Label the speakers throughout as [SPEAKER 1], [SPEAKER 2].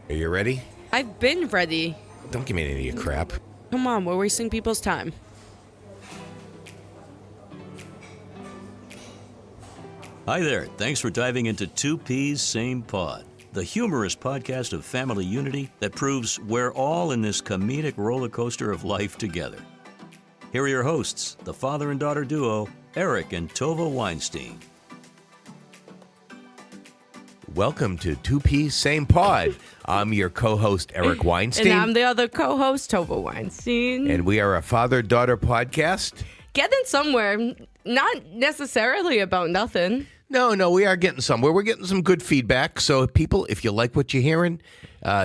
[SPEAKER 1] Are you ready?
[SPEAKER 2] I've been ready.
[SPEAKER 1] Don't give me any of your crap.
[SPEAKER 2] Come on, we're wasting people's time.
[SPEAKER 3] Hi there. Thanks for diving into Two Peas, Same Pod, the humorous podcast of family unity that proves we're all in this comedic roller coaster of life together. Here are your hosts, the father and daughter duo, Eric and Tovah Weinstein.
[SPEAKER 1] Welcome to Two Peas, Same Pod. I'm your co-host, Eric Weinstein.
[SPEAKER 2] And I'm the other co-host, Tovah Weinstein.
[SPEAKER 1] And we are a father-daughter podcast.
[SPEAKER 2] Getting somewhere, not necessarily about nothing.
[SPEAKER 1] No, we are getting somewhere. We're getting some good feedback. So people, if you like what you're hearing,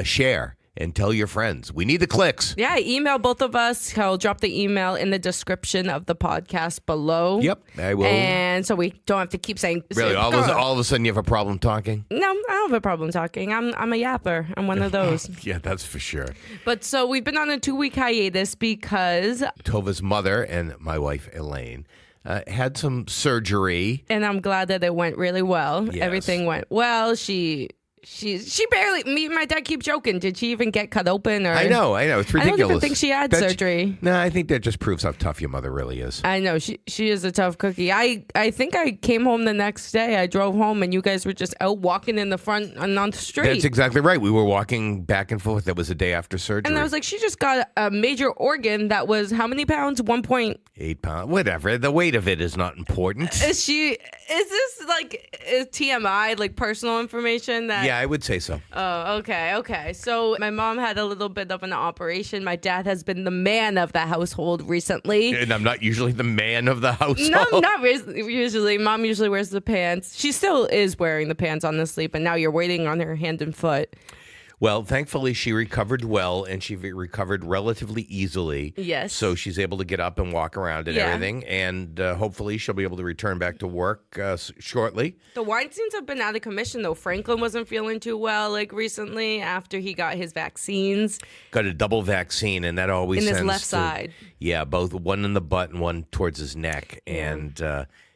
[SPEAKER 1] share and tell your friends. We need the clicks.
[SPEAKER 2] Yeah, email both of us. I'll drop the email in the description of the podcast below.
[SPEAKER 1] Yep, I will.
[SPEAKER 2] And so we don't have to keep saying...
[SPEAKER 1] Really, all of a sudden you have a problem talking?
[SPEAKER 2] No, I don't have a problem talking. I'm a yapper. I'm one of those.
[SPEAKER 1] Yeah, that's for sure.
[SPEAKER 2] But so we've been on a 2-week hiatus because...
[SPEAKER 1] Tovah's mother and my wife, Elaine, had some surgery.
[SPEAKER 2] And I'm glad that it went really well.
[SPEAKER 1] Yes.
[SPEAKER 2] Everything went well. She barely. Me and my dad keep joking. Did she even get cut open? Or
[SPEAKER 1] I know. It's ridiculous.
[SPEAKER 2] I don't even think she had surgery.
[SPEAKER 1] No, I think that just proves how tough your mother really is.
[SPEAKER 2] I know she is a tough cookie. I think I came home the next day. I drove home and you guys were just out walking in the front and on the street.
[SPEAKER 1] That's exactly right. We were walking back and forth. That was the day after surgery.
[SPEAKER 2] And I was like, she just got a major organ that was how many pounds?
[SPEAKER 1] 1.8 pounds. Whatever. The weight of it is not important.
[SPEAKER 2] Is this like TMI, like personal information that?
[SPEAKER 1] Yeah, I would say so.
[SPEAKER 2] Oh, okay. So my mom had a little bit of an operation. My dad has been the man of the household recently.
[SPEAKER 1] And I'm not usually the man of the household.
[SPEAKER 2] No, not usually. Mom usually wears the pants. She still is wearing the pants, honestly, but now you're waiting on her hand and foot.
[SPEAKER 1] Well, thankfully, she recovered well, and she recovered relatively easily.
[SPEAKER 2] Yes.
[SPEAKER 1] So she's able to get up and walk around and everything, and hopefully she'll be able to return back to work shortly.
[SPEAKER 2] The Weinsteins have been out of commission, though. Franklin wasn't feeling too well, like, recently after he got his vaccines.
[SPEAKER 1] Got a double vaccine, and that always
[SPEAKER 2] in
[SPEAKER 1] sends
[SPEAKER 2] his left side.
[SPEAKER 1] Yeah, both one in the butt and one towards his neck, and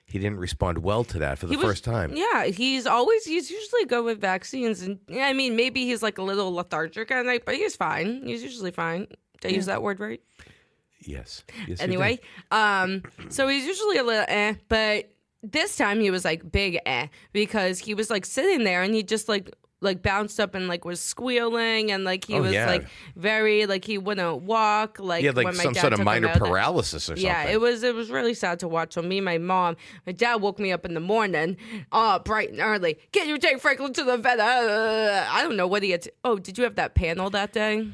[SPEAKER 1] he didn't respond well to that for the first time.
[SPEAKER 2] Yeah, he's usually good with vaccines. And I mean, maybe he's like a little lethargic at night, but he's fine. He's usually fine. Did I use that word right?
[SPEAKER 1] Yes.
[SPEAKER 2] Anyway, so he's usually a little but this time he was like big because he was like sitting there and he just like bounced up and like was squealing and like he was like very like he wouldn't walk like
[SPEAKER 1] he had like
[SPEAKER 2] when my
[SPEAKER 1] some
[SPEAKER 2] dad
[SPEAKER 1] sort of
[SPEAKER 2] took
[SPEAKER 1] minor
[SPEAKER 2] him out.
[SPEAKER 1] paralysis or something.
[SPEAKER 2] Yeah, it was really sad to watch. So me, my dad woke me up in the morning, bright and early. Can you take Franklin to the vet? I don't know what he had. Oh, did you have that panel that day?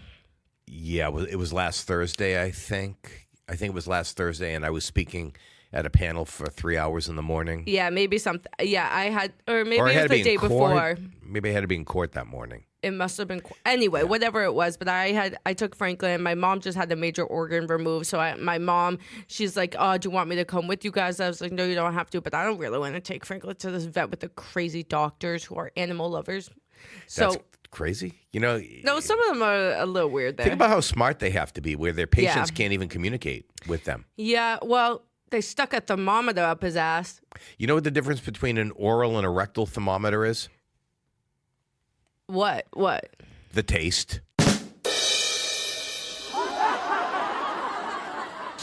[SPEAKER 1] Yeah, it was last Thursday, I think. I think it was last Thursday, and I was speaking at a panel for 3 hours in the morning.
[SPEAKER 2] Yeah, maybe something. Yeah, I had, or maybe
[SPEAKER 1] it
[SPEAKER 2] was the day before.
[SPEAKER 1] Maybe I had to be in court that morning.
[SPEAKER 2] It must have been anyway, whatever it was. But I took Franklin. My mom just had a major organ removed. So my mom, she's like, "Oh, do you want me to come with you guys?" I was like, "No, you don't have to." But I don't really want to take Franklin to this vet with the crazy doctors who are animal lovers. So
[SPEAKER 1] that's crazy. You know,
[SPEAKER 2] no, some of them are a little weird there.
[SPEAKER 1] Think about how smart they have to be, where their patients can't even communicate with them.
[SPEAKER 2] Yeah, well. They stuck a thermometer up his ass.
[SPEAKER 1] You know what the difference between an oral and a rectal thermometer is?
[SPEAKER 2] What?
[SPEAKER 1] The taste.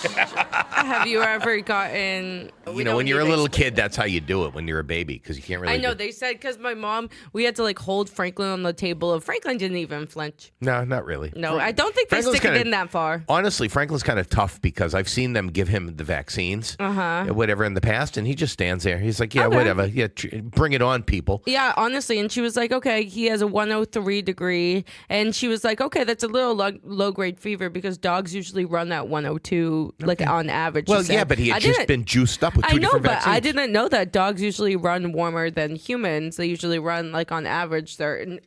[SPEAKER 2] Have you ever gotten...
[SPEAKER 1] You know, when you're a little kid, that's how you do it when you're a baby, because you can't really...
[SPEAKER 2] I know, they said, because my mom, we had to, like, hold Franklin on the table. Franklin didn't even flinch.
[SPEAKER 1] No, not really.
[SPEAKER 2] No, I don't think they stick it in that far.
[SPEAKER 1] Honestly, Franklin's kind of tough, because I've seen them give him the vaccines, whatever, in the past, and he just stands there. He's like, whatever. Yeah, bring it on, people.
[SPEAKER 2] Yeah, honestly, and she was like, okay, he has a 103 degree, and she was like, okay, that's a little low-grade fever, because dogs usually run at 102, like, on average.
[SPEAKER 1] Well, yeah, but he had just been juiced up with two different vaccines.
[SPEAKER 2] I didn't know that dogs usually run warmer than humans. They usually run like on average.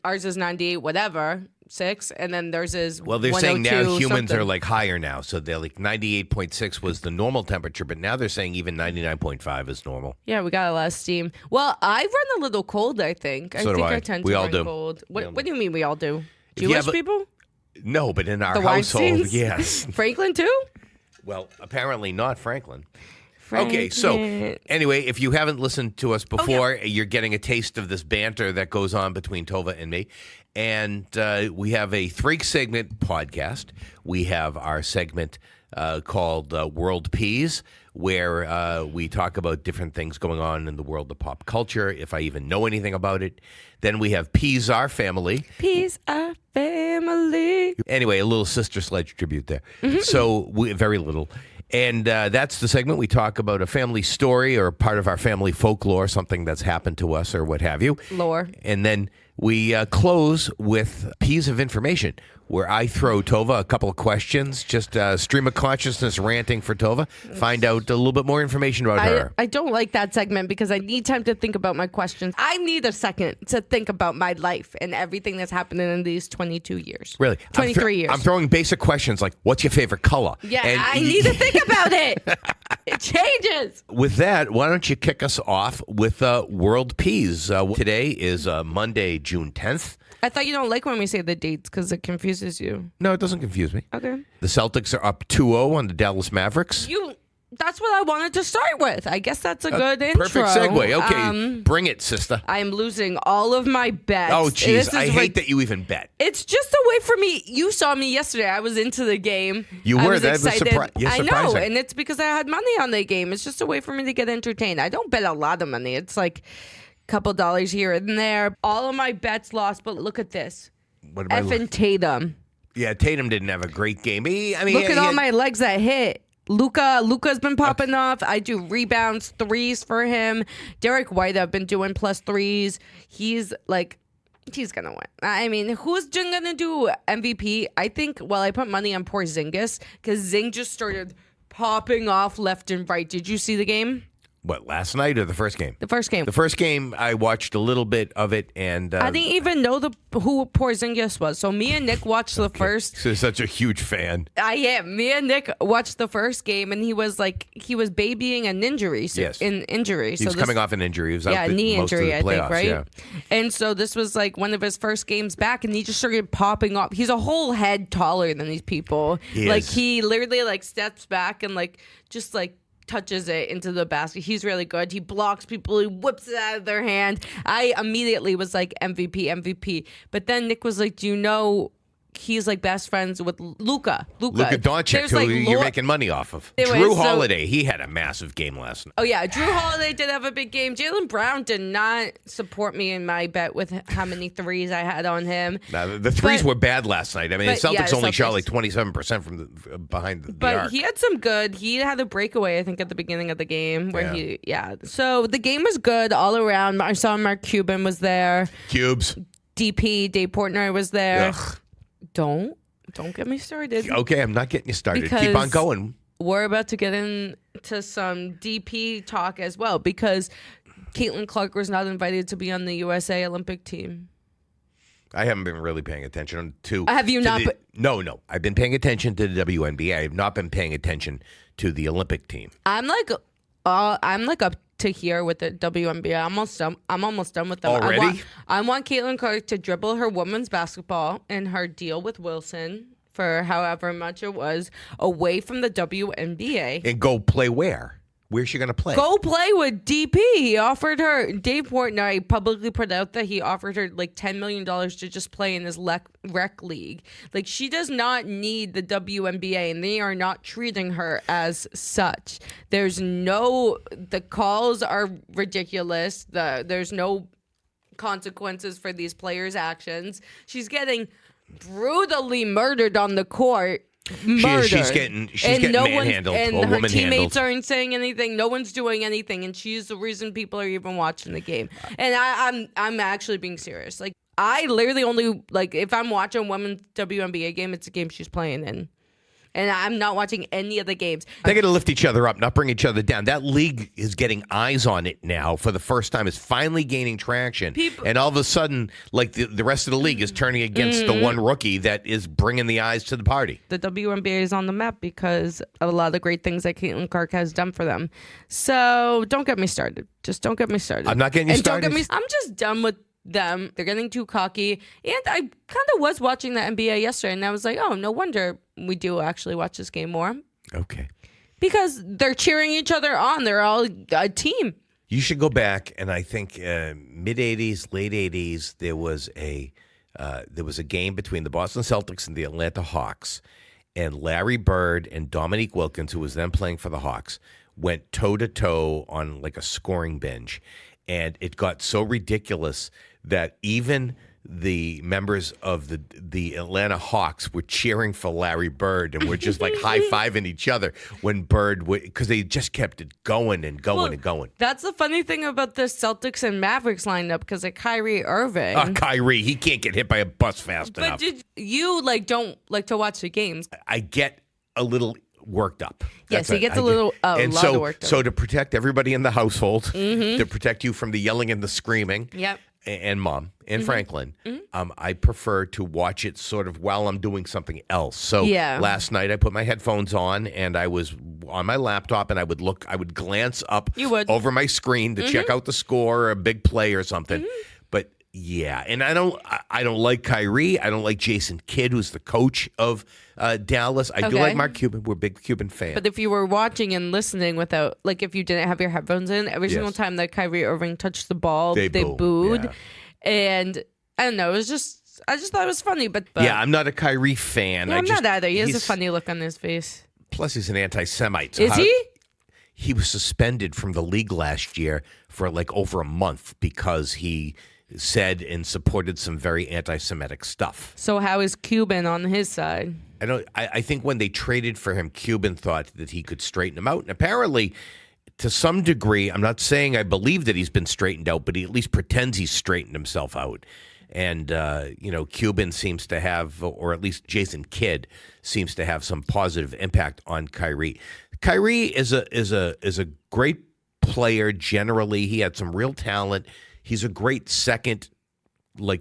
[SPEAKER 2] Ours is 98, whatever, 6, and then theirs is.
[SPEAKER 1] Well, they're saying now humans are like higher now, so they're like 98.6 was the normal temperature, but now they're saying even 99.5 is normal.
[SPEAKER 2] Yeah, we got a lot of steam. Well, I run a little cold. I think.
[SPEAKER 1] So
[SPEAKER 2] I
[SPEAKER 1] I
[SPEAKER 2] tend
[SPEAKER 1] to
[SPEAKER 2] run cold. What do you mean we all do? Jewish people?
[SPEAKER 1] No, but in our
[SPEAKER 2] the
[SPEAKER 1] household,
[SPEAKER 2] Weinsteins?
[SPEAKER 1] yes.
[SPEAKER 2] Franklin too?
[SPEAKER 1] Well, apparently not Franklin. Okay, so
[SPEAKER 2] Franklin.
[SPEAKER 1] anyway, if you haven't listened to us before, you're getting a taste of this banter that goes on between Tovah and me. And we have a three-segment podcast. We have our segment called World Peas, where we talk about different things going on in the world of pop culture, if I even know anything about it. Then we have Peas Our Family.
[SPEAKER 2] Peace, our family.
[SPEAKER 1] Anyway, a little Sister Sledge tribute there. So very little. And that's the segment. We talk about a family story or part of our family folklore, something that's happened to us or what have you.
[SPEAKER 2] Lore.
[SPEAKER 1] And then we close with Peas of Information, where I throw Tovah a couple of questions, just stream of consciousness ranting for Tovah, find out a little bit more information about her.
[SPEAKER 2] I don't like that segment because I need time to think about my questions. I need a second to think about my life and everything that's happening in these 22 years.
[SPEAKER 1] Really?
[SPEAKER 2] 23 years.
[SPEAKER 1] I'm throwing basic questions like, what's your favorite color?
[SPEAKER 2] Yeah,
[SPEAKER 1] And
[SPEAKER 2] I need to think about it. It changes.
[SPEAKER 1] With that, why don't you kick us off with World Peas? Today is Monday, June 10th.
[SPEAKER 2] I thought you don't like when we say the dates because it confuses you.
[SPEAKER 1] No, it doesn't confuse me.
[SPEAKER 2] Okay.
[SPEAKER 1] The Celtics are up 2-0 on the Dallas Mavericks.
[SPEAKER 2] That's what I wanted to start with. I guess that's a good intro.
[SPEAKER 1] Perfect segue. Okay, bring it, sister.
[SPEAKER 2] I am losing all of my bets.
[SPEAKER 1] Oh, jeez. I hate that you even bet.
[SPEAKER 2] It's just a way for me. You saw me yesterday. I was into the game.
[SPEAKER 1] You
[SPEAKER 2] I
[SPEAKER 1] were.
[SPEAKER 2] was
[SPEAKER 1] That was
[SPEAKER 2] excited. I know,
[SPEAKER 1] surprising.
[SPEAKER 2] and it's because I had money on the game. It's just a way for me to get entertained. I don't bet a lot of money. It's like a couple dollars here and there. All of my bets lost, but look at this.
[SPEAKER 1] What am I
[SPEAKER 2] Effing Tatum.
[SPEAKER 1] Yeah, Tatum didn't have a great game.
[SPEAKER 2] Look at all my legs that hit. Luka's been popping off. I do rebounds, threes for him. Derek White, I've been doing plus threes. He's gonna win. I mean, who's gonna do MVP? I think. Well, I put money on Porzingis because Zing just started popping off left and right. Did you see the game?
[SPEAKER 1] What, last night or the first game?
[SPEAKER 2] The first game.
[SPEAKER 1] The first game, I watched a little bit of it, and
[SPEAKER 2] I didn't even know who Porzingis was. So me and Nick watched the first.
[SPEAKER 1] So such a huge fan.
[SPEAKER 2] I am. Me and Nick watched the first game, and he was babying an injury.
[SPEAKER 1] Yes.
[SPEAKER 2] An injury.
[SPEAKER 1] He was coming off an injury. He was out
[SPEAKER 2] knee
[SPEAKER 1] most
[SPEAKER 2] injury,
[SPEAKER 1] of the playoffs,
[SPEAKER 2] I think, right?
[SPEAKER 1] Yeah.
[SPEAKER 2] And so this was like one of his first games back, and he just started popping up. He's a whole head taller than these people. He literally steps back and just touches it into the basket. He's really good. He blocks people. He whips it out of their hand. I immediately was like, MVP. But then Nick was like, do you know he's best friends with Luka Doncic,
[SPEAKER 1] who you're making money off of.
[SPEAKER 2] Anyway,
[SPEAKER 1] Drew Holiday, he had a massive game last night.
[SPEAKER 2] Oh, yeah. Drew Holiday did have a big game. Jaylen Brown did not support me in my bet with how many threes I had on him.
[SPEAKER 1] The threes were bad last night. I mean, the Celtics only shot 27% from behind the arc.
[SPEAKER 2] He had some good. He had a breakaway, I think, at the beginning of the game where So the game was good all around. I saw Mark Cuban was there.
[SPEAKER 1] Cubes.
[SPEAKER 2] DP, Dave Portnoy was there.
[SPEAKER 1] Ugh.
[SPEAKER 2] Don't get me started.
[SPEAKER 1] Okay, I'm not getting you started.
[SPEAKER 2] Because
[SPEAKER 1] Keep on going.
[SPEAKER 2] We're about to get into some DP talk as well because Caitlin Clark was not invited to be on the USA Olympic team.
[SPEAKER 1] I haven't been really paying attention to.
[SPEAKER 2] Have you not?
[SPEAKER 1] No. I've been paying attention to the WNBA. I have not been paying attention to the Olympic team.
[SPEAKER 2] I'm up to here with the WNBA. I'm almost done with them.
[SPEAKER 1] Already?
[SPEAKER 2] I want Caitlin Clark to dribble her women's basketball and her deal with Wilson for however much it was away from the WNBA.
[SPEAKER 1] And go play where? Where's she going to play?
[SPEAKER 2] Go play with DP. He offered her, Dave Portnoy publicly put out that he offered her $10 million to just play in his rec league. She does not need the WNBA, and they are not treating her as such. The calls are ridiculous. There's no consequences for these players' actions. She's getting brutally murdered on the court.
[SPEAKER 1] She's getting manhandled.
[SPEAKER 2] And
[SPEAKER 1] or
[SPEAKER 2] her
[SPEAKER 1] woman
[SPEAKER 2] teammates
[SPEAKER 1] handled.
[SPEAKER 2] aren't saying anything. No one's doing anything, and she's the reason people are even watching the game. And I'm actually being serious. I literally only if I'm watching a women's WNBA game, it's a game she's playing in. And I'm not watching any of the games.
[SPEAKER 1] They're going to lift each other up, not bring each other down. That league is getting eyes on it now for the first time. It's finally gaining traction. And all of a sudden, the rest of the league is turning against the one rookie that is bringing the eyes to the party.
[SPEAKER 2] The WNBA is on the map because of a lot of the great things that Caitlin Clark has done for them. So don't get me started. Just don't get me started.
[SPEAKER 1] I'm not getting you started.
[SPEAKER 2] I'm just done with them. They're getting too cocky. And I kind of was watching the NBA yesterday, and I was like, oh, no wonder we do actually watch this game more.
[SPEAKER 1] Okay.
[SPEAKER 2] Because they're cheering each other on. They're all a team.
[SPEAKER 1] You should go back, and I think mid '80s, late '80s, there was a game between the Boston Celtics and the Atlanta Hawks, and Larry Bird and Dominique Wilkins, who was then playing for the Hawks, went toe to toe on like a scoring binge, and it got so ridiculous that even the members of the Atlanta Hawks were cheering for Larry Bird and were just like high-fiving each other when Bird would, because they just kept it going and going and going.
[SPEAKER 2] That's the funny thing about the Celtics and Mavericks lineup, because of Kyrie Irving.
[SPEAKER 1] Kyrie, he can't get hit by a bus fast enough.
[SPEAKER 2] But did you don't like to watch the games?
[SPEAKER 1] I get a little worked up.
[SPEAKER 2] Yes, he gets a lot worked up.
[SPEAKER 1] So to protect everybody in the household, to protect you from the yelling and the screaming,
[SPEAKER 2] Yep.
[SPEAKER 1] and Mom and Franklin, I prefer to watch it sort of while I'm doing something else. So last night I put my headphones on and I was on my laptop and I would glance up over my screen to check out the score or a big play or something. But yeah, and I don't like Kyrie. I don't like Jason Kidd, who's the coach of Dallas. I do like Mark Cuban. We're big Cuban fans.
[SPEAKER 2] But if you were watching and listening without, like if you didn't have your headphones in, every single time that Kyrie Irving touched the ball, they booed.
[SPEAKER 1] Yeah.
[SPEAKER 2] And I don't know, I just thought it was funny. But
[SPEAKER 1] yeah, I'm not a Kyrie fan.
[SPEAKER 2] Yeah, I'm not either. He has a funny look on his face.
[SPEAKER 1] Plus, he's an anti-Semite. So
[SPEAKER 2] Is he?
[SPEAKER 1] He was suspended from the league last year for like over a month because he said and supported some very anti-Semitic stuff.
[SPEAKER 2] So how is Cuban on his side?
[SPEAKER 1] I think when they traded for him, Cuban thought that he could straighten him out. And apparently, to some degree, I'm not saying I believe that he's been straightened out, but he at least pretends he's straightened himself out. And, Cuban seems to have, or at least Jason Kidd seems to have some positive impact on Kyrie. Kyrie is a great player generally. He had some real talent. He's a great second,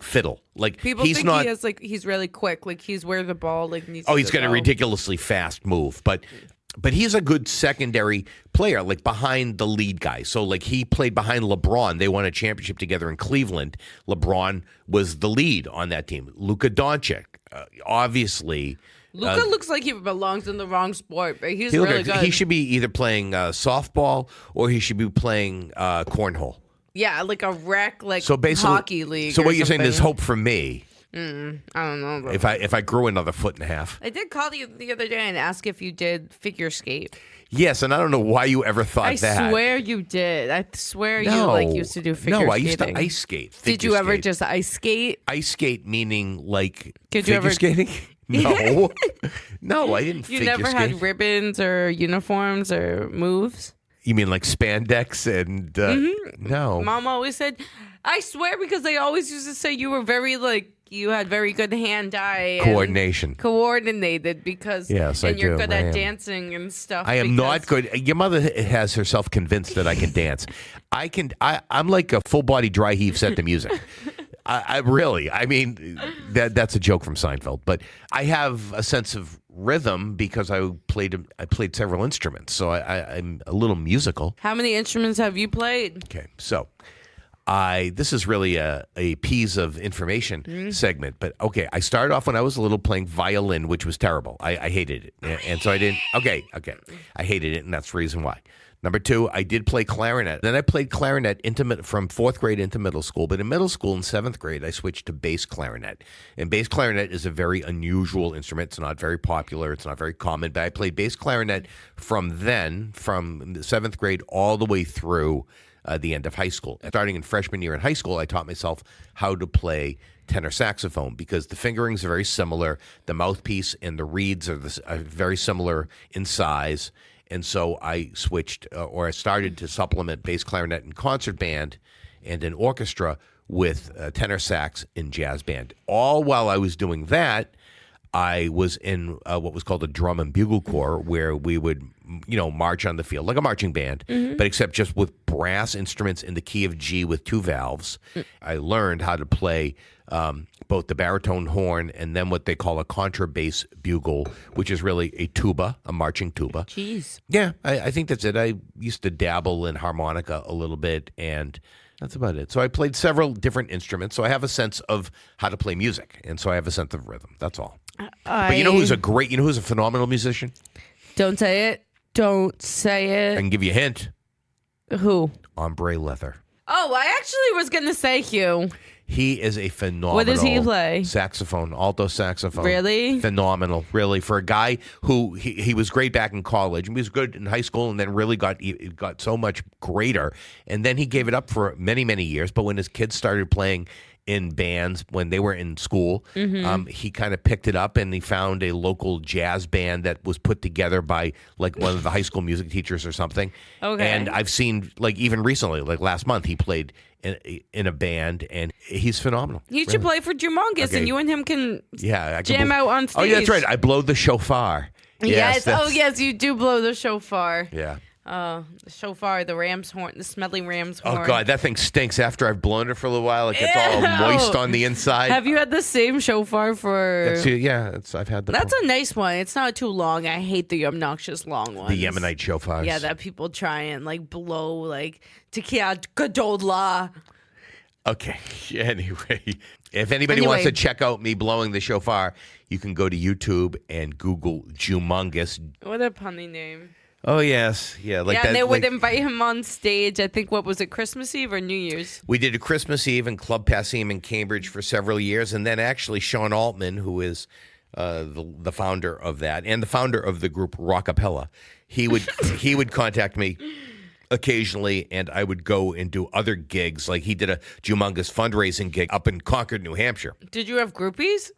[SPEAKER 1] fiddle.
[SPEAKER 2] People
[SPEAKER 1] he's
[SPEAKER 2] think
[SPEAKER 1] not,
[SPEAKER 2] he has he's really quick. He's where the ball needs.
[SPEAKER 1] Oh, he's
[SPEAKER 2] to
[SPEAKER 1] got a ridiculously fast move, but he's a good secondary player, behind the lead guy. So he played behind LeBron. They won a championship together in Cleveland. LeBron was the lead on that team. Luka Doncic, obviously.
[SPEAKER 2] Luka looks like he belongs in the wrong sport, but he's really good.
[SPEAKER 1] He should be either playing softball or he should be playing cornhole.
[SPEAKER 2] Yeah, like a rec,
[SPEAKER 1] so
[SPEAKER 2] hockey league.
[SPEAKER 1] So what you're saying, there's hope for me.
[SPEAKER 2] I don't know.
[SPEAKER 1] If I grew another foot and a half.
[SPEAKER 2] I did call you the other day and ask if you did figure skate.
[SPEAKER 1] Yes, and I don't know why you ever thought that.
[SPEAKER 2] I swear you did. I swear you used to do figure skating.
[SPEAKER 1] No, I used to ice skate.
[SPEAKER 2] Did you ever just ice skate?
[SPEAKER 1] Ice skate meaning
[SPEAKER 2] Could
[SPEAKER 1] figure skating? No. No, I didn't
[SPEAKER 2] You
[SPEAKER 1] figure skate.
[SPEAKER 2] never had ribbons or uniforms or moves?
[SPEAKER 1] You mean like spandex and no.
[SPEAKER 2] Mom always said, I swear, because they always used to say you were very you had very good hand-eye
[SPEAKER 1] coordination.
[SPEAKER 2] Coordinated because
[SPEAKER 1] yes,
[SPEAKER 2] and you're
[SPEAKER 1] do.
[SPEAKER 2] good at dancing and stuff.
[SPEAKER 1] I am not good. Your mother has herself convinced that I can dance. I'm like a full-body dry heave set to music. I really, that's a joke from Seinfeld, but I have a sense of rhythm because I played several instruments, so I'm a little musical.
[SPEAKER 2] How many instruments have you played?
[SPEAKER 1] Okay, so this is really a piece of information segment, but okay, I started off when I was little playing violin, which was terrible. I hated it, and so I didn't. Okay, I hated it, and that's the reason why. Number 2, I did play clarinet. Then I played clarinet from 4th grade into middle school. But in middle school, in 7th grade, I switched to bass clarinet. And bass clarinet is a very unusual instrument. It's not very popular. It's not very common. But I played bass clarinet from the 7th grade all the way through the end of high school. Starting in freshman year in high school, I taught myself how to play tenor saxophone because the fingerings are very similar. The mouthpiece and the reeds are very similar in size. And so I switched, or I started to supplement bass clarinet in concert band and in orchestra with tenor sax in jazz band. All while I was doing that, I was in what was called a drum and bugle corps, where we would, march on the field like a marching band, but except just with brass instruments in the key of G with 2 valves. I learned how to play both the baritone horn and then what they call a contrabass bugle, which is really a tuba, a marching tuba.
[SPEAKER 2] Jeez.
[SPEAKER 1] Yeah, I think that's it. I used to dabble in harmonica a little bit, and that's about it. So I played several different instruments, so I have a sense of how to play music, and so I have a sense of rhythm. That's all. But you know who's a phenomenal musician?
[SPEAKER 2] Don't say it. Don't say
[SPEAKER 1] I
[SPEAKER 2] it.
[SPEAKER 1] can give you a hint.
[SPEAKER 2] Who?
[SPEAKER 1] Ombre leather.
[SPEAKER 2] Oh, I actually was going to say Hugh.
[SPEAKER 1] He is a phenomenal.
[SPEAKER 2] What does he play?
[SPEAKER 1] Saxophone, alto saxophone.
[SPEAKER 2] Really?
[SPEAKER 1] Phenomenal, really. For a guy who he was great back in college. He was good in high school, and then really got so much greater. And then he gave it up for many, many years. But when his kids started playing in bands when they were in school, he kind of picked it up, and he found a local jazz band that was put together by like one of the high school music teachers or something.
[SPEAKER 2] Okay.
[SPEAKER 1] And I've seen, like, even recently, like last month, he played in a band, and he's phenomenal.
[SPEAKER 2] You should play for Jewmongous,
[SPEAKER 1] Okay.
[SPEAKER 2] and you and him can
[SPEAKER 1] I can
[SPEAKER 2] jam out on stage.
[SPEAKER 1] Oh, yeah, that's right. I blow the shofar.
[SPEAKER 2] Yes.
[SPEAKER 1] that's-
[SPEAKER 2] Oh, yes, you do blow the shofar.
[SPEAKER 1] Yeah.
[SPEAKER 2] The shofar, the ram's horn, the smelly ram's horn.
[SPEAKER 1] Oh, God, that thing stinks after I've blown it for a little while. It gets all
[SPEAKER 2] Ew.
[SPEAKER 1] moist on the inside.
[SPEAKER 2] Have you had the same shofar for...
[SPEAKER 1] I've had the
[SPEAKER 2] That's a nice one. It's not too long. I hate the obnoxious long ones.
[SPEAKER 1] the Yemenite shofars.
[SPEAKER 2] Yeah, that people try and like blow like Tekiah Gadodla.
[SPEAKER 1] Okay. Anyway, if anybody wants to check out me blowing the shofar, you can go to YouTube and Google Jewmongous.
[SPEAKER 2] What a punny name.
[SPEAKER 1] Oh, yes. Yeah, like
[SPEAKER 2] yeah,
[SPEAKER 1] that.
[SPEAKER 2] and they would
[SPEAKER 1] like-
[SPEAKER 2] invite him on stage. I think, what was it, Christmas Eve or New Year's?
[SPEAKER 1] We did a Christmas Eve in Club Passim in Cambridge for several years, and then actually Sean Altman, who is the founder of that and the founder of the group Rockapella, he would contact me occasionally, and I would go and do other gigs. Like he did a Jewmongous fundraising gig up in Concord, New Hampshire.
[SPEAKER 2] Did you have groupies?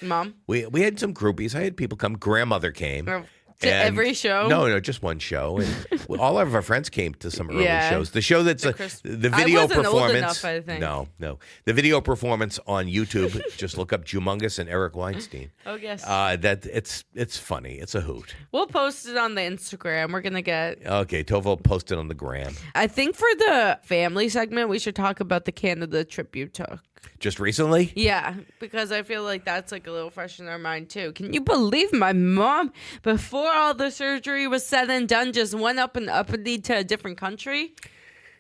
[SPEAKER 2] Mom?
[SPEAKER 1] We had some groupies. I had people come. Grandmother came.
[SPEAKER 2] To every show?
[SPEAKER 1] No, just one show. And all of our friends came to some early
[SPEAKER 2] Yeah.
[SPEAKER 1] shows. The show that's the video
[SPEAKER 2] I wasn't
[SPEAKER 1] performance.
[SPEAKER 2] old enough, I think.
[SPEAKER 1] No. The video performance on YouTube. Just look up Jewmongous and Eric Weinstein.
[SPEAKER 2] Oh, yes.
[SPEAKER 1] That it's funny. It's a hoot.
[SPEAKER 2] We'll post it on the Instagram. We're going to get...
[SPEAKER 1] Okay, Tovah will post it on the gram.
[SPEAKER 2] I think for the family segment, we should talk about the Canada trip you took.
[SPEAKER 1] Just recently?
[SPEAKER 2] Yeah, because I feel like that's like a little fresh in our mind too. Can you believe my mom, before all the surgery was said and done, just went up and uppity to a different country?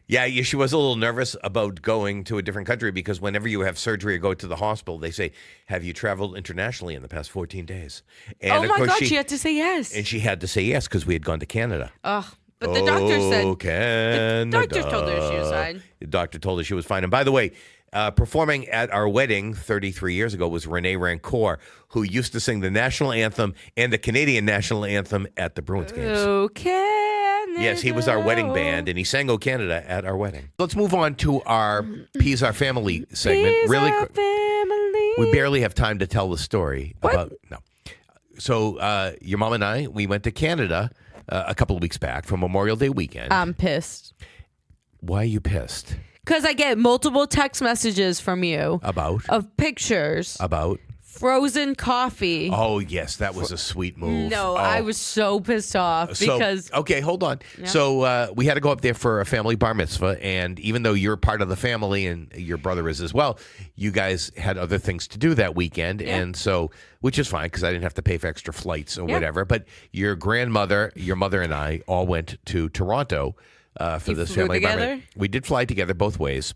[SPEAKER 1] Yeah, she was a little nervous about going to a different country because whenever you have surgery or go to the hospital, they say, "Have you traveled internationally in the past 14 days?" And
[SPEAKER 2] Oh
[SPEAKER 1] of
[SPEAKER 2] my
[SPEAKER 1] course
[SPEAKER 2] God, she had to say yes.
[SPEAKER 1] And she had to say yes because we had gone to Canada.
[SPEAKER 2] Ugh. But the doctor said,
[SPEAKER 1] Canada.
[SPEAKER 2] the doctor told her she was fine.
[SPEAKER 1] The doctor told her she was fine. And by the way, performing at our wedding 33 years ago was Renee Rancourt, who used to sing the national anthem and the Canadian national anthem at the Bruins games.
[SPEAKER 2] "Oh, Canada."
[SPEAKER 1] Yes, he was our wedding band, and he sang "O Canada" at our wedding. Let's move on to our Peas Our Family segment.
[SPEAKER 2] Peas
[SPEAKER 1] really
[SPEAKER 2] our
[SPEAKER 1] quick.
[SPEAKER 2] family.
[SPEAKER 1] We barely have time to tell the story about no. So your mom and I, we went to Canada a couple of weeks back for Memorial Day weekend.
[SPEAKER 2] I'm pissed.
[SPEAKER 1] Why are you pissed?
[SPEAKER 2] Because I get multiple text messages from you
[SPEAKER 1] About?
[SPEAKER 2] of pictures,
[SPEAKER 1] About?
[SPEAKER 2] frozen coffee.
[SPEAKER 1] Oh, yes, that was a sweet move.
[SPEAKER 2] No,
[SPEAKER 1] Oh.
[SPEAKER 2] I was so pissed off because
[SPEAKER 1] Okay, hold on. So we had to go up there for a family bar mitzvah, and even though you're part of the family and your brother is as well, you guys had other things to do that weekend, and so, which is fine because I didn't have to pay for extra flights or whatever, but your grandmother, your mother, and I all went to Toronto for this
[SPEAKER 2] flew
[SPEAKER 1] family bar
[SPEAKER 2] together?
[SPEAKER 1] mitzvah. We did fly together both ways.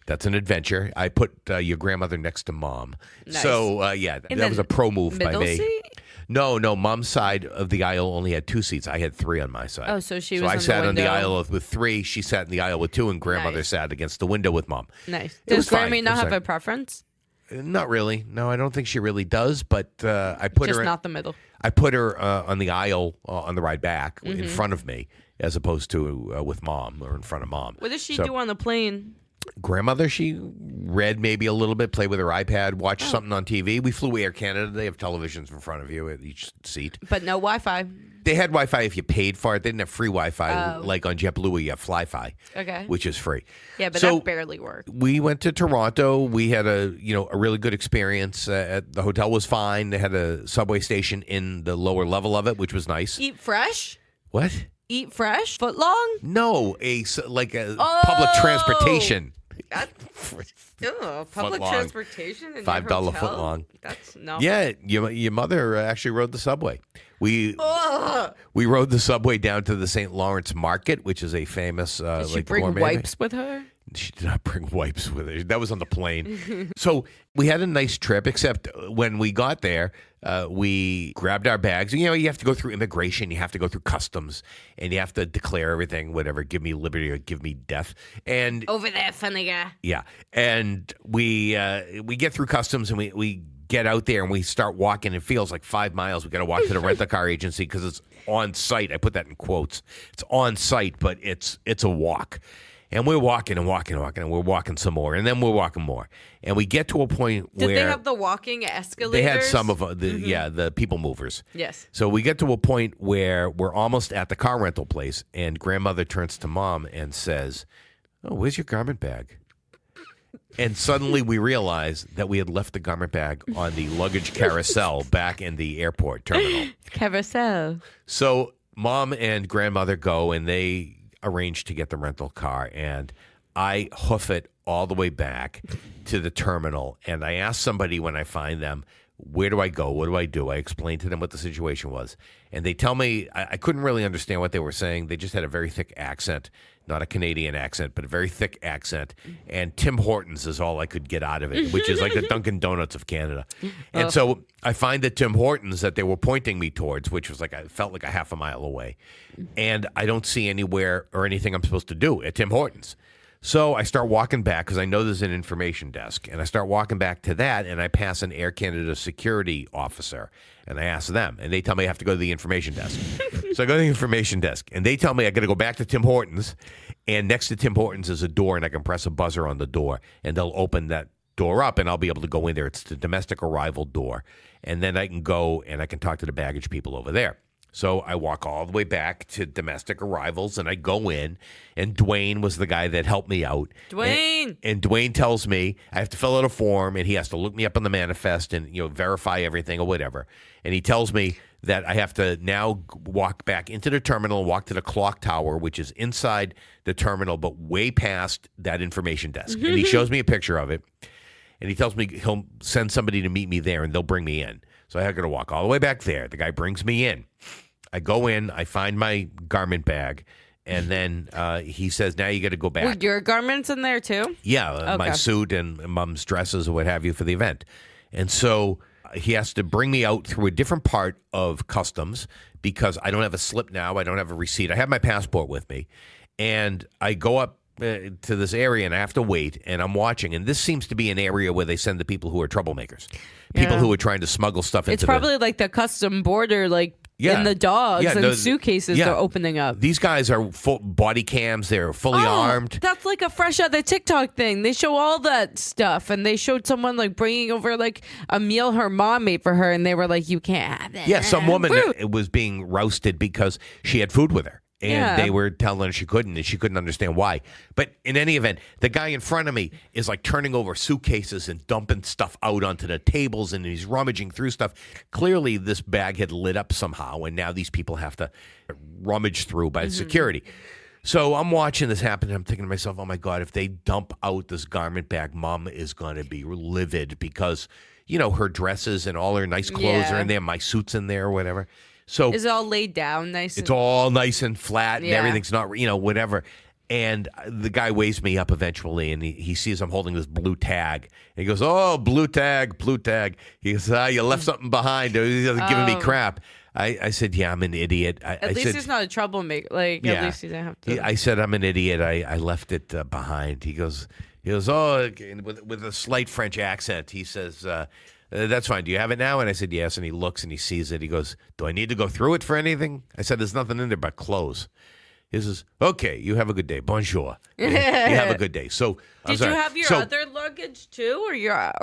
[SPEAKER 1] That's an adventure. I put your grandmother next to mom.
[SPEAKER 2] Nice.
[SPEAKER 1] So, that was a pro move by
[SPEAKER 2] middle
[SPEAKER 1] me.
[SPEAKER 2] seat?
[SPEAKER 1] No, mom's side of the aisle only had 2 seats. I had 3 on my side.
[SPEAKER 2] Oh, so she was
[SPEAKER 1] I
[SPEAKER 2] on
[SPEAKER 1] sat
[SPEAKER 2] the
[SPEAKER 1] on the
[SPEAKER 2] window.
[SPEAKER 1] aisle with 3. She sat in the aisle with 2, and grandmother
[SPEAKER 2] Nice.
[SPEAKER 1] sat against the window with mom.
[SPEAKER 2] Nice.
[SPEAKER 1] It was
[SPEAKER 2] Does
[SPEAKER 1] fine.
[SPEAKER 2] Grammy
[SPEAKER 1] It
[SPEAKER 2] not
[SPEAKER 1] was
[SPEAKER 2] have
[SPEAKER 1] fine.
[SPEAKER 2] a preference?
[SPEAKER 1] Not really. No, I don't think she really does. But I put
[SPEAKER 2] Just
[SPEAKER 1] her.
[SPEAKER 2] not the middle.
[SPEAKER 1] I put her on the aisle on the ride back
[SPEAKER 2] Mm-hmm.
[SPEAKER 1] in front of me, as opposed to with mom or in front of mom.
[SPEAKER 2] What does she
[SPEAKER 1] So,
[SPEAKER 2] do on the plane?
[SPEAKER 1] Grandmother, she read maybe a little bit, played with her iPad, watched something on TV. We flew Air Canada. They have televisions in front of you at each seat.
[SPEAKER 2] But no Wi-Fi.
[SPEAKER 1] They had Wi-Fi if you paid for it. They didn't have free Wi-Fi like on JetBlue where you have Fly-Fi,
[SPEAKER 2] Okay.
[SPEAKER 1] which is free.
[SPEAKER 2] Yeah, but
[SPEAKER 1] So,
[SPEAKER 2] that barely worked.
[SPEAKER 1] we went to Toronto. We had a really good experience. The hotel was fine. They had a subway station in the lower level of it, which was nice.
[SPEAKER 2] Eat fresh?
[SPEAKER 1] What?
[SPEAKER 2] Eat fresh? Foot long?
[SPEAKER 1] No, like a public transportation.
[SPEAKER 2] Ew, public
[SPEAKER 1] long.
[SPEAKER 2] transportation in
[SPEAKER 1] $5
[SPEAKER 2] your hotel?
[SPEAKER 1] foot long.
[SPEAKER 2] That's no.
[SPEAKER 1] Yeah, your mother actually rode the subway. We rode the subway down to the St. Lawrence Market, which is a famous
[SPEAKER 2] Did she
[SPEAKER 1] like
[SPEAKER 2] bring
[SPEAKER 1] gourmet.
[SPEAKER 2] wipes with her?
[SPEAKER 1] She did not bring wipes with her. That was on the plane. So we had a nice trip, except when we got there, we grabbed our bags. You know, you have to go through immigration, you have to go through customs, and you have to declare everything, whatever, give me liberty or give me death. And
[SPEAKER 2] Over there, funny guy.
[SPEAKER 1] yeah, and we get through customs and we get out there and we start walking. It feels like 5 miles. We got to walk to the rental car agency because it's on site. I put that in quotes. It's on site, but it's a walk. And we're walking and walking and walking, and we're walking some more, and then we're walking more. And we get to a point where...
[SPEAKER 2] Did they have the walking escalators?
[SPEAKER 1] They had some of the people movers.
[SPEAKER 2] Yes.
[SPEAKER 1] So we get to a point where we're almost at the car rental place, and grandmother turns to Mom and says, "Oh, where's your garment bag?" And suddenly we realize that we had left the garment bag on the luggage carousel back in the airport terminal.
[SPEAKER 2] Carousel.
[SPEAKER 1] So Mom and grandmother go, and they arrange to get the rental car, and I hoof it all the way back to the terminal. And I ask somebody when I find them, where do I go? What do I do? I explain to them what the situation was. And they tell me, I couldn't really understand what they were saying. They just had a very thick accent, not a Canadian accent, but a very thick accent. And Tim Hortons is all I could get out of it, which is like the Dunkin' Donuts of Canada. And so I find that Tim Hortons that they were pointing me towards, which was like, I felt like a half a mile away. And I don't see anywhere or anything I'm supposed to do at Tim Hortons. So I start walking back because I know there's an information desk, and I start walking back to that, and I pass an Air Canada security officer, and I ask them, and they tell me I have to go to the information desk. So I go to the information desk, and they tell me I got to go back to Tim Hortons, and next to Tim Hortons is a door, and I can press a buzzer on the door, and they'll open that door up, and I'll be able to go in there. It's the domestic arrival door, and then I can go and I can talk to the baggage people over there. So I walk all the way back to domestic arrivals, and I go in, and Dwayne was the guy that helped me out.
[SPEAKER 2] Dwayne!
[SPEAKER 1] And Dwayne tells me I have to fill out a form, and he has to look me up on the manifest and, you know, verify everything or whatever. And he tells me that I have to now walk back into the terminal, walk to the clock tower, which is inside the terminal, but way past that information desk. And he shows me a picture of it, and he tells me he'll send somebody to meet me there, and they'll bring me in. So I got to walk all the way back there. The guy brings me in. I go in, I find my garment bag, and then he says, now you got to go back.
[SPEAKER 2] Were your garments in there too?
[SPEAKER 1] Yeah, my suit and Mom's dresses or what have you for the event. And so he has to bring me out through a different part of customs because I don't have a slip now. I don't have a receipt. I have my passport with me. And I go up to this area, and I have to wait, and I'm watching. And this seems to be an area where they send the people who are troublemakers, people who are trying to smuggle stuff into
[SPEAKER 2] It's probably like the custom border, like in the dogs and suitcases they're opening up.
[SPEAKER 1] These guys are full body cams. They're fully armed.
[SPEAKER 2] That's like a fresh out the TikTok thing. They show all that stuff, and they showed someone like bringing over like a meal her mom made for her, and they were like, "You can't have it."
[SPEAKER 1] Yeah, some woman was being roasted because she had food with her. And they were telling her she couldn't, and she couldn't understand why. But in any event, the guy in front of me is like turning over suitcases and dumping stuff out onto the tables, and he's rummaging through stuff. Clearly, this bag had lit up somehow, and now these people have to rummage through by security. So I'm watching this happen, and I'm thinking to myself, oh, my God, if they dump out this garment bag, Mom is going to be livid because, you know, her dresses and all her nice clothes are in there, my suit's in there or whatever. So
[SPEAKER 2] is it all laid down nice?
[SPEAKER 1] It's all nice and flat, and everything's not, you know, whatever. And the guy weighs me up eventually, and he sees I'm holding this blue tag. And he goes, "Oh, blue tag, blue tag." He goes, "You left something behind." He's giving me crap. I said, "Yeah, I'm an idiot."
[SPEAKER 2] At least he's not a troublemaker. Like, at least he didn't have to.
[SPEAKER 1] I said, "I'm an idiot. I left it behind." He goes, "Oh," with a slight French accent. He says, "That's fine. Do you have it now?" And I said, "Yes." And he looks and he sees it. He goes, "Do I need to go through it for anything?" I said, "There's nothing in there but clothes." He says, "Okay, you have a good day. Bonjour." You have a good day. So
[SPEAKER 2] did you have your other luggage too, or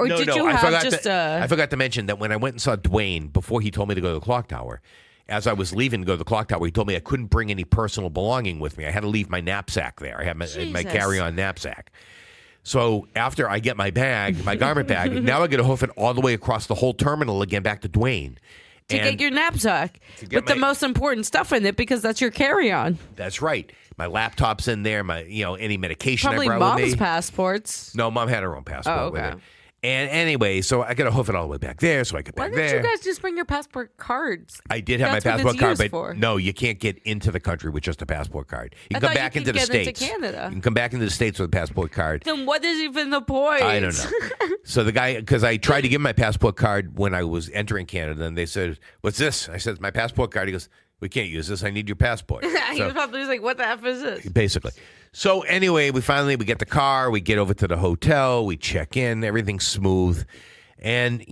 [SPEAKER 2] did you have just
[SPEAKER 1] I forgot to mention that when I went and saw Dwayne before he told me to go to the clock tower. As I was leaving to go to the clock tower, he told me I couldn't bring any personal belonging with me. I had to leave my knapsack there. I had my carry-on knapsack. So after I get my bag, my garment bag, now I got to hoof it all the way across the whole terminal again back to Dwayne.
[SPEAKER 2] To get your knapsack with the most important stuff in it because that's your carry-on.
[SPEAKER 1] That's right. My laptop's in there. My, any medication
[SPEAKER 2] probably
[SPEAKER 1] I brought with me.
[SPEAKER 2] Mom's passports.
[SPEAKER 1] No, Mom had her own passport with her. And anyway, so I got to hoof it all the way back there, so I get
[SPEAKER 2] Why
[SPEAKER 1] back
[SPEAKER 2] didn't
[SPEAKER 1] there.
[SPEAKER 2] you guys just bring your passport cards?
[SPEAKER 1] I did have
[SPEAKER 2] That's
[SPEAKER 1] my
[SPEAKER 2] what
[SPEAKER 1] passport
[SPEAKER 2] it's
[SPEAKER 1] card,
[SPEAKER 2] used
[SPEAKER 1] but
[SPEAKER 2] for.
[SPEAKER 1] no, you can't get into the country with just a passport card. You
[SPEAKER 2] I
[SPEAKER 1] can come
[SPEAKER 2] thought you
[SPEAKER 1] back
[SPEAKER 2] could
[SPEAKER 1] into the
[SPEAKER 2] get into
[SPEAKER 1] States.
[SPEAKER 2] Canada.
[SPEAKER 1] You can come back into the States with a passport card.
[SPEAKER 2] Then what is even the point?
[SPEAKER 1] I don't know. So the guy, because I tried to give him my passport card when I was entering Canada, and they said, "What's this?" I said, "My passport card." He goes, "We can't use this. I need your passport."
[SPEAKER 2] He was probably like, "What the F is this?"
[SPEAKER 1] Basically. So anyway, we get the car, we get over to the hotel, we check in, everything's smooth. And,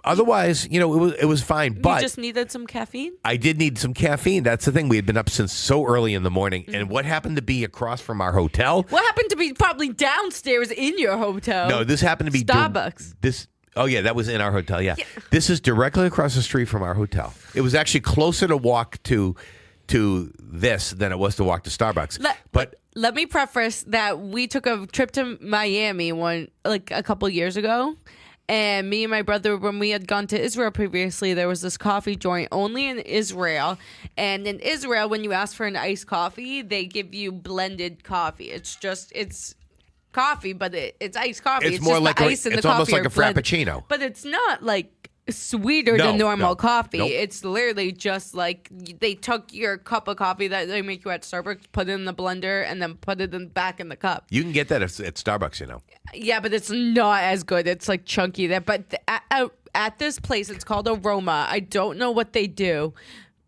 [SPEAKER 1] otherwise, it was fine. But
[SPEAKER 2] You just needed some caffeine?
[SPEAKER 1] I did need some caffeine. That's the thing. We had been up since so early in the morning. And what happened to be across from our hotel?
[SPEAKER 2] What happened to be probably downstairs in your hotel?
[SPEAKER 1] No, this happened to be
[SPEAKER 2] Starbucks.
[SPEAKER 1] Oh, yeah, that was in our hotel, yeah. This is directly across the street from our hotel. It was actually closer to walk to this than it was to walk to Starbucks.
[SPEAKER 2] Let me preface that we took a trip to Miami a couple years ago. And me and my brother, when we had gone to Israel previously, there was this coffee joint only in Israel. And in Israel, when you ask for an iced coffee, they give you blended coffee. It's coffee, but it's iced coffee.
[SPEAKER 1] It's more
[SPEAKER 2] just
[SPEAKER 1] like
[SPEAKER 2] the ice and the
[SPEAKER 1] it's almost
[SPEAKER 2] coffee
[SPEAKER 1] like a
[SPEAKER 2] are blended.
[SPEAKER 1] frappuccino.
[SPEAKER 2] But it's not like sweeter
[SPEAKER 1] No,
[SPEAKER 2] than normal
[SPEAKER 1] no,
[SPEAKER 2] coffee.
[SPEAKER 1] nope.
[SPEAKER 2] It's literally just like they took your cup of coffee that they make you at Starbucks, put it in the blender, and then put it back in the cup.
[SPEAKER 1] You can get that at Starbucks,
[SPEAKER 2] Yeah, but it's not as good. It's like chunky there. But at this place, it's called Aroma. I don't know what they do,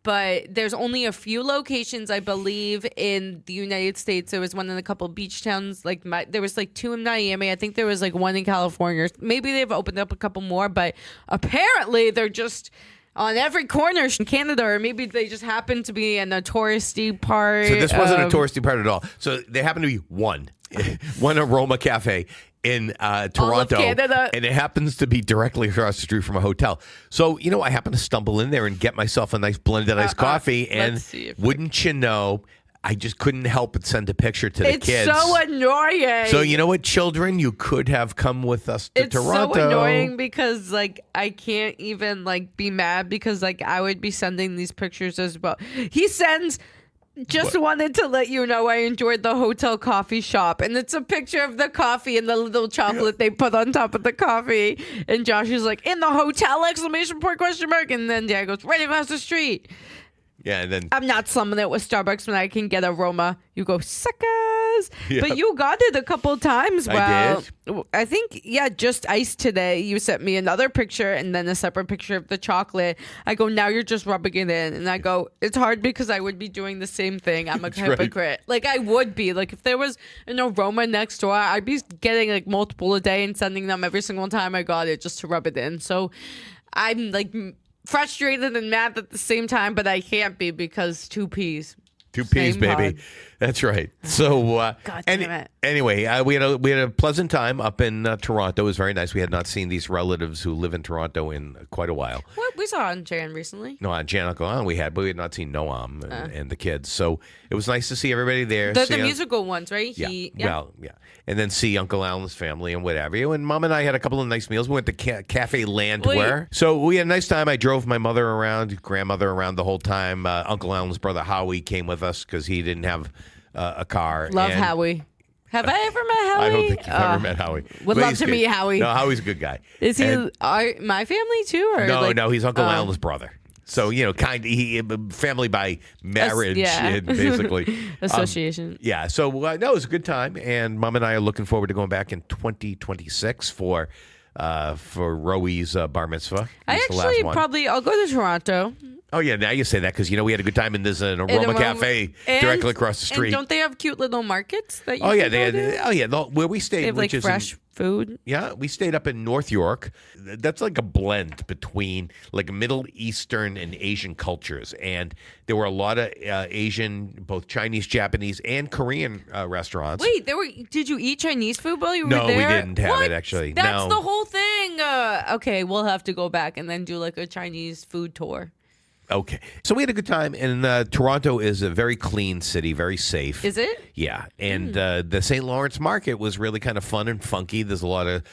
[SPEAKER 2] but there's only a few locations, I believe, in the United States. There was one in a couple beach towns. There was two in Miami. I think there was one in California. Maybe they've opened up a couple more, but apparently they're just on every corner in Canada, or maybe they just happen to be in a touristy part.
[SPEAKER 1] So this wasn't a touristy part at all. So there happened to be one Aroma Cafe in Toronto,
[SPEAKER 2] All of Canada.
[SPEAKER 1] And it happens to be directly across the street from a hotel. So, I happened to stumble in there and get myself a nice blended iced coffee, and wouldn't you know, I just couldn't help but send a picture to the kids.
[SPEAKER 2] It's so annoying.
[SPEAKER 1] So you know what, children, you could have come with us to Toronto.
[SPEAKER 2] It's so annoying because I can't even be mad because I would be sending these pictures as well. He sends. Just wanted to let you know I enjoyed the hotel coffee shop. And it's a picture of the coffee and the little chocolate they put on top of the coffee. And Josh is like, in the hotel, exclamation point, question mark. And then Dad goes, right across the street.
[SPEAKER 1] Yeah, and then
[SPEAKER 2] I'm not slumming it with Starbucks when I can get Aroma. You go, suckers.
[SPEAKER 1] Yeah.
[SPEAKER 2] But you got it a couple times.
[SPEAKER 1] I
[SPEAKER 2] did. I think, just iced today. You sent me another picture and then a separate picture of the chocolate. I go, now you're just rubbing it in. And I go, it's hard because I would be doing the same thing. I'm a hypocrite.
[SPEAKER 1] Right.
[SPEAKER 2] I would be. If there was an Aroma next door, I'd be getting multiple a day and sending them every single time I got it just to rub it in. So I'm frustrated and mad at the same time, but I can't be because 2 Ps.
[SPEAKER 1] 2 Ps, baby.
[SPEAKER 2] Pod.
[SPEAKER 1] That's right. So,
[SPEAKER 2] God damn it.
[SPEAKER 1] Anyway, we had a pleasant time up in Toronto. It was very nice. We had not seen these relatives who live in Toronto in quite a while.
[SPEAKER 2] What we saw on Jan recently?
[SPEAKER 1] No, on Jan Uncle we had, but we had not seen Noam and the kids. So it was nice to see everybody there.
[SPEAKER 2] The musical ones, right?
[SPEAKER 1] Yeah. Well, yeah. And then see Uncle Alan's family and whatever. And Mom and I had a couple of nice meals. We went to Cafe Landwehr. So we had a nice time. I drove my grandmother around the whole time. Uncle Alan's brother Howie came with us because he didn't have a car.
[SPEAKER 2] Love Howie. Have I ever met Howie?
[SPEAKER 1] I don't think you've ever met Howie.
[SPEAKER 2] Would love to meet Howie.
[SPEAKER 1] No, Howie's a good guy.
[SPEAKER 2] Is he my family too? Or
[SPEAKER 1] no, he's Uncle Alan's brother. So, family by marriage, basically.
[SPEAKER 2] Association.
[SPEAKER 1] So, no, it was a good time. And Mom and I are looking forward to going back in 2026 for Roey's bar mitzvah.
[SPEAKER 2] I'll go to Toronto.
[SPEAKER 1] Oh, yeah, now you say that because, we had a good time in this Aroma Cafe directly across the street.
[SPEAKER 2] And don't they have cute little markets that you
[SPEAKER 1] where we stayed.
[SPEAKER 2] They have
[SPEAKER 1] which is
[SPEAKER 2] fresh food.
[SPEAKER 1] Yeah, we stayed up in North York. That's like a blend between Middle Eastern and Asian cultures. And there were a lot of Asian, both Chinese, Japanese, and Korean restaurants.
[SPEAKER 2] Wait, did you eat Chinese food while you were there?
[SPEAKER 1] No, we didn't have it, actually.
[SPEAKER 2] That's the whole thing. Okay, we'll have to go back and then do a Chinese food tour.
[SPEAKER 1] Okay. So we had a good time, and Toronto is a very clean city, very safe.
[SPEAKER 2] Is it?
[SPEAKER 1] Yeah. And the St. Lawrence Market was really kind of fun and funky. There's a lot of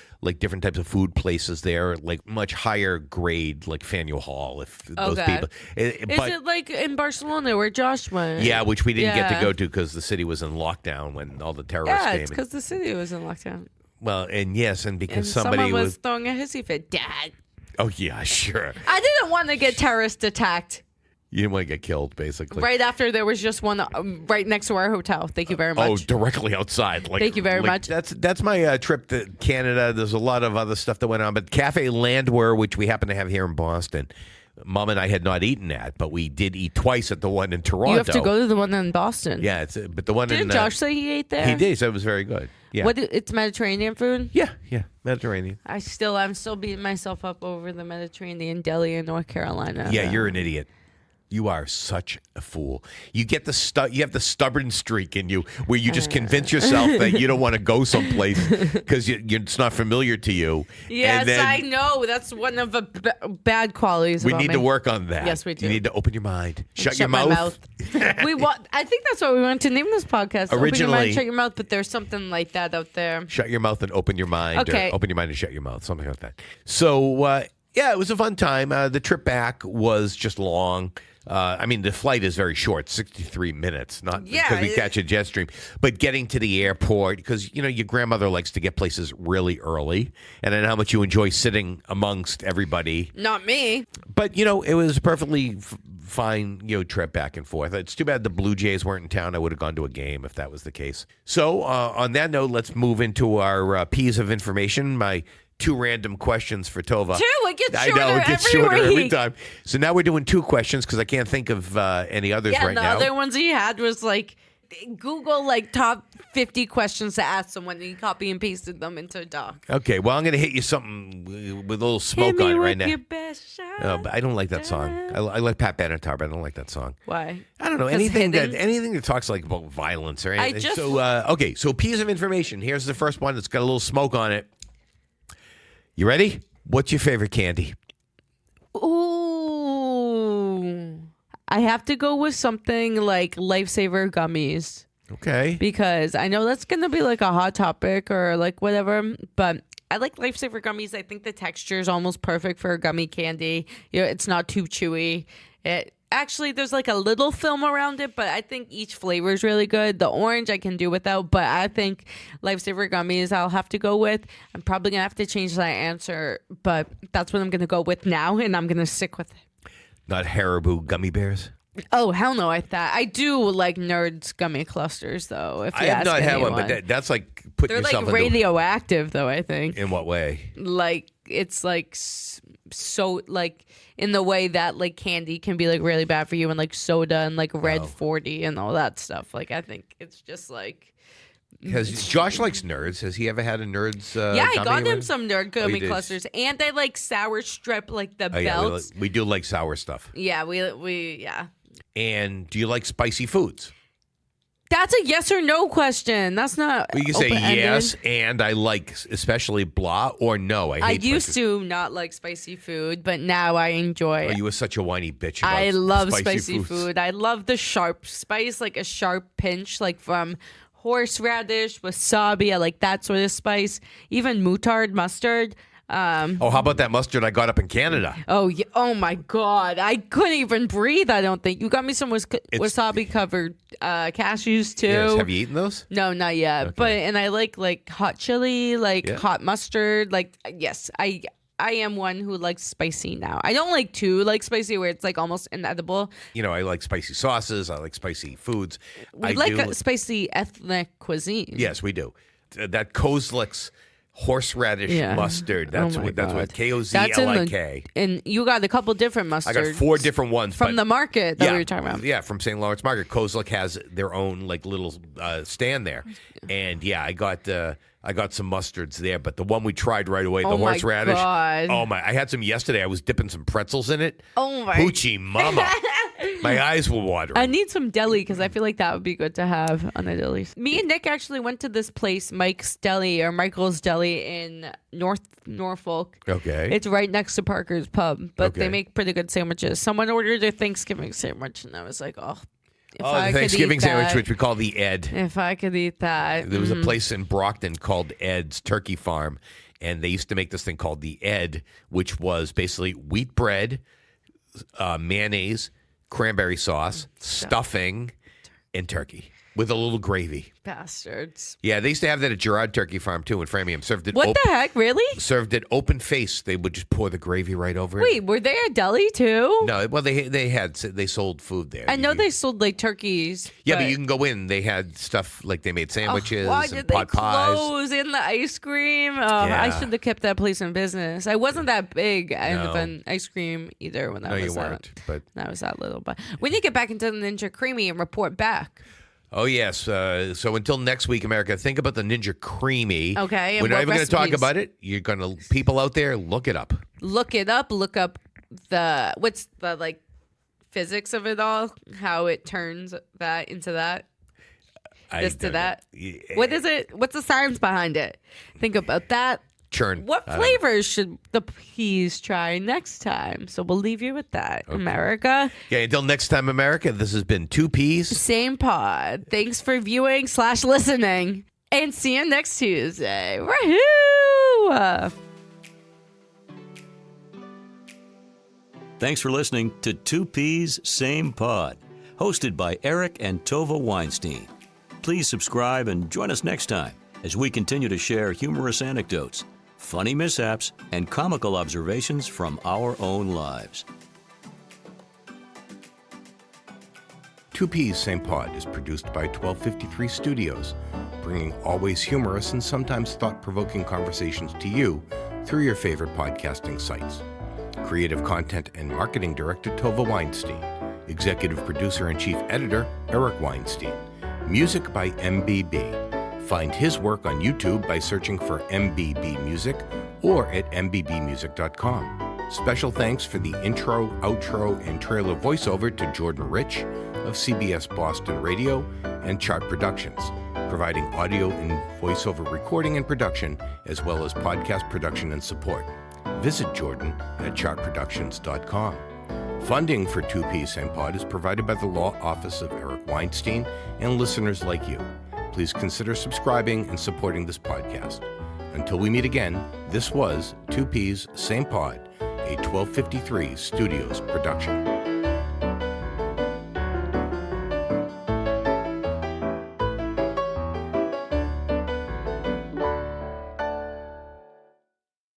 [SPEAKER 1] different types of food places there, much higher grade, Faneuil Hall, if those people.
[SPEAKER 2] Is it in Barcelona where Josh went?
[SPEAKER 1] Yeah, which we didn't get to go to because the city was in lockdown when all the terrorists came.
[SPEAKER 2] Yeah, it's because the city was in lockdown.
[SPEAKER 1] Well, and yes, and because
[SPEAKER 2] And
[SPEAKER 1] somebody
[SPEAKER 2] someone was
[SPEAKER 1] was.
[SPEAKER 2] throwing a hissy fit. Dad,
[SPEAKER 1] Oh yeah, sure.
[SPEAKER 2] I didn't want to get terrorist attacked
[SPEAKER 1] You didn't want to get killed, basically.
[SPEAKER 2] right after there was just one right next to our hotel. Thank you very much.
[SPEAKER 1] Oh, directly outside. Like,
[SPEAKER 2] Thank you very much.
[SPEAKER 1] That's my trip to Canada. There's a lot of other stuff that went on, but Cafe Landwehr, which we happen to have here in Boston, Mom and I had not eaten at, but we did eat twice at the one in Toronto.
[SPEAKER 2] You have to go to the one in Boston.
[SPEAKER 1] Yeah, but the one in
[SPEAKER 2] Didn't Josh say he ate there?
[SPEAKER 1] he did. So it was very good. Yeah,
[SPEAKER 2] It's Mediterranean food?
[SPEAKER 1] yeah, Mediterranean.
[SPEAKER 2] I'm still beating myself up over the Mediterranean deli in North Carolina.
[SPEAKER 1] Yeah, you're an idiot. You are such a fool. You get you have the stubborn streak in you where you just convince yourself that you don't want to go someplace because it's not familiar to you.
[SPEAKER 2] Yes,
[SPEAKER 1] And then
[SPEAKER 2] I know. That's one of the bad qualities
[SPEAKER 1] we
[SPEAKER 2] about
[SPEAKER 1] need
[SPEAKER 2] me.
[SPEAKER 1] to work on that.
[SPEAKER 2] Yes, we do.
[SPEAKER 1] You need to open your mind. Shut your
[SPEAKER 2] my
[SPEAKER 1] mouth.
[SPEAKER 2] I think that's what we wanted to name this podcast. Open your
[SPEAKER 1] Originally-
[SPEAKER 2] mind, shut your mouth, but there's something like that out there.
[SPEAKER 1] Shut your mouth and open your mind.
[SPEAKER 2] Okay.
[SPEAKER 1] Or open your mind and shut your mouth. Something like that. So, yeah, it was a fun time. The trip back was just long. I mean, the flight is very short, 63 minutes, not
[SPEAKER 2] Yeah,
[SPEAKER 1] because we catch a jet stream, but getting to the airport, because, your grandmother likes to get places really early, and I know how much you enjoy sitting amongst everybody.
[SPEAKER 2] Not me.
[SPEAKER 1] But, it was a perfectly fine, trip back and forth. It's too bad the Blue Jays weren't in town. I would have gone to a game if that was the case. So, on that note, let's move into our piece of information. My 2 random questions for Tovah.
[SPEAKER 2] 2? It gets
[SPEAKER 1] I
[SPEAKER 2] shorter
[SPEAKER 1] know, it gets
[SPEAKER 2] every
[SPEAKER 1] shorter every
[SPEAKER 2] week.
[SPEAKER 1] time. So now we're doing 2 questions because I can't think of any others
[SPEAKER 2] Yeah,
[SPEAKER 1] right
[SPEAKER 2] the
[SPEAKER 1] now.
[SPEAKER 2] other ones he had was like Google top 50 questions to ask someone, and he copy and pasted them into a doc.
[SPEAKER 1] Okay, well, I'm going to hit you something with a little smoke
[SPEAKER 2] Hit me
[SPEAKER 1] on it
[SPEAKER 2] with
[SPEAKER 1] right now.
[SPEAKER 2] your best shot.
[SPEAKER 1] But I don't like that song. I like Pat Benatar, but I don't like that song.
[SPEAKER 2] Why?
[SPEAKER 1] I don't know
[SPEAKER 2] 'Cause
[SPEAKER 1] anything
[SPEAKER 2] hidden?
[SPEAKER 1] that talks like about violence or anything.
[SPEAKER 2] just-
[SPEAKER 1] So okay, so piece of information. Here's the first one that's got a little smoke on it. You ready? What's your favorite candy?
[SPEAKER 2] Ooh. I have to go with something like Lifesaver gummies
[SPEAKER 1] Okay.
[SPEAKER 2] because I know that's going to be like a hot topic or like whatever, but I like Lifesaver gummies. I think the texture is almost perfect for a gummy candy. It's not too chewy. Actually, there's like a little film around it, but I think each flavor is really good. The orange I can do without, but I think Lifesaver gummies I'll have to go with. I'm probably going to have to change that answer, but that's what I'm going to go with now, and I'm going to stick with it.
[SPEAKER 1] Not Haribo gummy bears?
[SPEAKER 2] Oh, hell no. I do like Nerds gummy clusters, though, if you
[SPEAKER 1] I have
[SPEAKER 2] ask
[SPEAKER 1] not had one,
[SPEAKER 2] anyone.
[SPEAKER 1] but that's like putting
[SPEAKER 2] They're
[SPEAKER 1] yourself
[SPEAKER 2] like
[SPEAKER 1] into...
[SPEAKER 2] radioactive, though, I think.
[SPEAKER 1] In what way?
[SPEAKER 2] Like, it's like so, like, in the way that, like, candy can be, like, really bad for you and, like, soda and, like, Red 40 and all that stuff. Like, I think it's just, like...
[SPEAKER 1] Because Josh likes Nerds. Has he ever had a Nerds
[SPEAKER 2] Yeah, I
[SPEAKER 1] gummy
[SPEAKER 2] got him
[SPEAKER 1] with-
[SPEAKER 2] some Nerd
[SPEAKER 1] you
[SPEAKER 2] gummy
[SPEAKER 1] did.
[SPEAKER 2] clusters. And I like sour strip, like, the
[SPEAKER 1] Oh, yeah,
[SPEAKER 2] belts.
[SPEAKER 1] we do like sour stuff.
[SPEAKER 2] Yeah, yeah.
[SPEAKER 1] And do you like spicy foods?
[SPEAKER 2] That's a yes or no question. That's not
[SPEAKER 1] Well, you can say
[SPEAKER 2] open-ended.
[SPEAKER 1] yes, and I like especially blah, or no, I hate
[SPEAKER 2] I used
[SPEAKER 1] spicy.
[SPEAKER 2] to not like spicy food, but now I enjoy
[SPEAKER 1] Oh,
[SPEAKER 2] it.
[SPEAKER 1] you were such a whiny bitch about
[SPEAKER 2] I love spicy
[SPEAKER 1] foods.
[SPEAKER 2] food. I love the sharp spice, like a sharp pinch, like from horseradish, wasabi. I like that sort of spice. Even mustard.
[SPEAKER 1] Oh, how about that mustard I got up in Canada?
[SPEAKER 2] Oh, yeah. Oh my God. I couldn't even breathe, I don't think. You got me some wasabi covered cashews too.
[SPEAKER 1] Yes. Have you eaten those?
[SPEAKER 2] No, not yet. But and I like hot chili, like
[SPEAKER 1] Yeah.
[SPEAKER 2] hot mustard. Like yes, I am one who likes spicy now. I don't like too spicy where it's like almost inedible.
[SPEAKER 1] I like spicy sauces. I like spicy foods.
[SPEAKER 2] We spicy ethnic cuisine.
[SPEAKER 1] Yes, we do. That Kozlik's horseradish
[SPEAKER 2] Yeah.
[SPEAKER 1] mustard.
[SPEAKER 2] Oh
[SPEAKER 1] That's
[SPEAKER 2] my
[SPEAKER 1] what. That's
[SPEAKER 2] God.
[SPEAKER 1] what.
[SPEAKER 2] That's in
[SPEAKER 1] Kozlik.
[SPEAKER 2] and you got a couple different
[SPEAKER 1] I
[SPEAKER 2] mustards.
[SPEAKER 1] got 4 different ones
[SPEAKER 2] from
[SPEAKER 1] but-
[SPEAKER 2] the market that we were talking about.
[SPEAKER 1] Yeah, from St. Lawrence Market. Kozlik has their own little stand there, and I got some mustards there. But the one we tried right away, the
[SPEAKER 2] Oh my
[SPEAKER 1] horseradish.
[SPEAKER 2] God.
[SPEAKER 1] Oh my! I had some yesterday. I was dipping some pretzels in it.
[SPEAKER 2] Oh my-
[SPEAKER 1] Hoochie mama! My eyes were watering.
[SPEAKER 2] I need some deli because I feel like that would be good to have on the deli. Me and Nick actually went to this place, Mike's Deli or Michael's Deli in Norfolk.
[SPEAKER 1] Okay.
[SPEAKER 2] It's right next to Parker's Pub, but
[SPEAKER 1] Okay.
[SPEAKER 2] they make pretty good sandwiches. Someone ordered a Thanksgiving sandwich, and I was like, oh, if I
[SPEAKER 1] the
[SPEAKER 2] could
[SPEAKER 1] Thanksgiving
[SPEAKER 2] eat
[SPEAKER 1] sandwich,
[SPEAKER 2] that,
[SPEAKER 1] which we call the Ed.
[SPEAKER 2] if I could eat that.
[SPEAKER 1] There was a place in Brockton called Ed's Turkey Farm, and they used to make this thing called the Ed, which was basically wheat bread, mayonnaise, cranberry sauce, stuffing, and turkey. with a little gravy.
[SPEAKER 2] Bastards.
[SPEAKER 1] Yeah, they used to have that at Gerard Turkey Farm, too, in Framingham. Served it
[SPEAKER 2] What the heck? Really?
[SPEAKER 1] Served it open face. They would just pour the gravy right over it.
[SPEAKER 2] Wait, were they a deli too?
[SPEAKER 1] No, well, they sold food there.
[SPEAKER 2] I know they sold like turkeys.
[SPEAKER 1] Yeah, but you can go in. They had stuff like they made sandwiches
[SPEAKER 2] Why
[SPEAKER 1] and
[SPEAKER 2] did they
[SPEAKER 1] pot pies.
[SPEAKER 2] close in the ice cream? I should have kept that place in business. I wasn't that big of an ice cream either when I
[SPEAKER 1] No,
[SPEAKER 2] was
[SPEAKER 1] you weren't. But
[SPEAKER 2] I was that little. But we need to get back into the Ninja Creamy and report back.
[SPEAKER 1] oh yes. So until next week, America, think about the Ninja Creamy.
[SPEAKER 2] Okay, and
[SPEAKER 1] we're not
[SPEAKER 2] what
[SPEAKER 1] even going to talk
[SPEAKER 2] recipes?
[SPEAKER 1] about it. You're going to people out there look it up.
[SPEAKER 2] Look it up. Look up what's the like physics of it all? How it turns that into that. This to that. What is it? What's the science behind it? Think about that.
[SPEAKER 1] Churn.
[SPEAKER 2] What flavors should the peas try next time? So we'll leave you with that, America.
[SPEAKER 1] Okay, until next time, America, this has been Two Peas.
[SPEAKER 2] Same pod. Thanks for viewing / listening. And see you next Tuesday. Woohoo!
[SPEAKER 3] Thanks for listening to Two Peas, Same Pod, hosted by Eric and Tovah Weinstein. Please subscribe and join us next time as we continue to share humorous anecdotes, funny mishaps, and comical observations from our own lives.
[SPEAKER 1] Two Peas, Same Pod is produced by 1253 Studios, bringing always humorous and sometimes thought-provoking conversations to you through your favorite podcasting sites. Creative Content and Marketing Director Tovah Weinstein. Executive Producer and Chief Editor Eric Weinstein. Music by MBB. Find his work on YouTube by searching for MBB Music or at mbbmusic.com. Special thanks for the intro, outro, and trailer voiceover to Jordan Rich of CBS Boston Radio and Chart Productions, providing audio and voiceover recording and production, as well as podcast production and support. Visit Jordan at chartproductions.com. Funding for Two Peas Same Pod is provided by the Law Office of Eric Weinstein and listeners like you. Please consider subscribing and supporting this podcast. Until we meet again, this was Two Peas Same Pod, a 1253 Studios production.